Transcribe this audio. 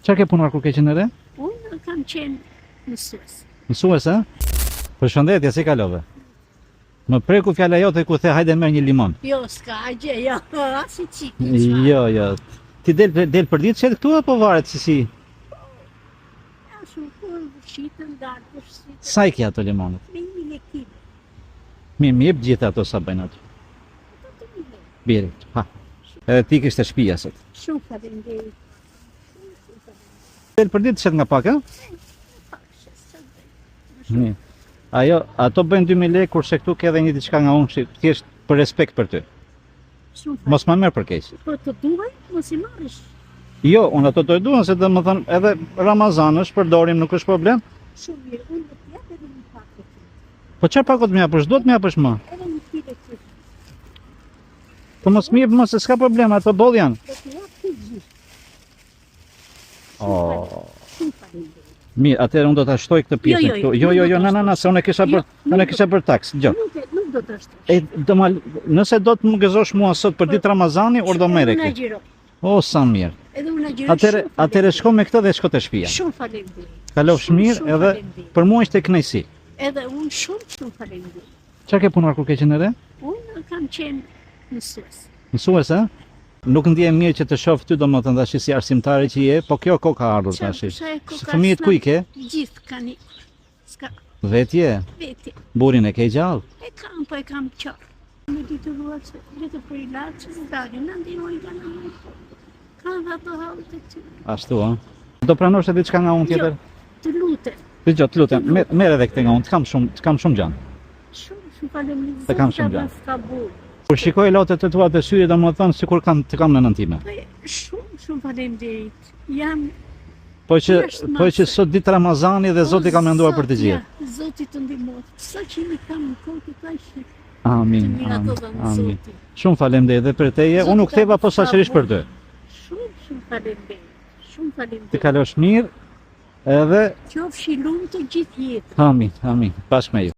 Çfarë ke punuar kur ke qenë re? Unë kam qenë mësues. Mësues, a? Përshëndetje, si kalove? Më preku fjala jote ku the hajde merr një limon. Jo, s'ka gjë, jo, asi qikë. Jo. Ti del për ditë çet këtu apo varet si? Ja, shumë kur vëshitën, darë vëshitën. Sa i ke ato limonet? Me 1.000 kg. Më jep gjithë ato sa bëjnë ato. Ato të 1.000. Biri, ha. Edhe ti kishte shtëpia sot. Shumë faleminderit. Del për ditë çet nga pak, a? Pakshë, së bëjmë. Mirë. Ato bëjnë 2.000 lekë, kurse këtu ke edhe një diçka nga unë, thjesht për respekt për ty. Shumë Mos më merr për keq. Po të duaj, mos i marrësh. Jo, unë ato të duan se domethënë edhe Ramazan është, përdorim, nuk është problem. Shumë mirë, unë do t'jap edhe një pak të ty. Po çfarë pakot më japësh? Do të më japësh më. Edhe një kile të ty. Po mos më jep më se s'ka problem, ato boll janë. Do t'jap të gjithë. Oh. Shumë faleminderit. Mirë, atëherë unë do ta shtoj këtë pjesën Jo, këtu. jo, Jo, na, se unë e kisha bër taks. Dgjoj. Nuk do të ashtu. Nëse do të më gëzosh mua sot për ditë Ramazani, orë do merre Unë këtë. agjiro. O, sa mirë. Edhe unë agjiro. Atëherë shko me këtë dhe shko te shtëpia. Shumë faleminderit. Kalofsh mirë edhe për mua ishte kënaqësi. Edhe unë shumë faleminderit. Çfarë ke punuar kur ke qenë re? Unë kam qenë mësues. Mësues, a? Nuk ndihem mirë që të shoh ty domethënë tash si arsimtare që je, po kjo kohë ka ardhur tash. Fëmijët ku i ke? Gjithë kanë ikur. S'ka Vetje, veti. burin e ke gjallë. E kam qarë. Në ditë ruat se letë për ilaç, se dalin, në ndihmoj nga në kanë dhe ato halë të ty. Ashtu, a? Do pranosh edhe diçka nga unë tjetër? Të lutem. Dgjoj, të lutem, merr edhe këtë nga unë, të kam shumë gjanë. Shumë faleminderit. Të kam shumë gjanë. S'ka burë. Kur shikoj lotet e tua të syri, domethënë sikur të kam në nënën time. Shumë faleminderit. Jam Po që sot ditë Ramazani dhe Zoti ka menduar për të gjithë. Zoti të ndihmoj. Sa që mi kam në kohë të kaq. Amin. Shumë faleminderit edhe për teje. Unë u ktheva posaçërisht për ty. Shumë faleminderit. Shumë faleminderit. Të kalosh mirë edhe qofshi lumë të gjithë jetë. Amin. Bashkë me ju.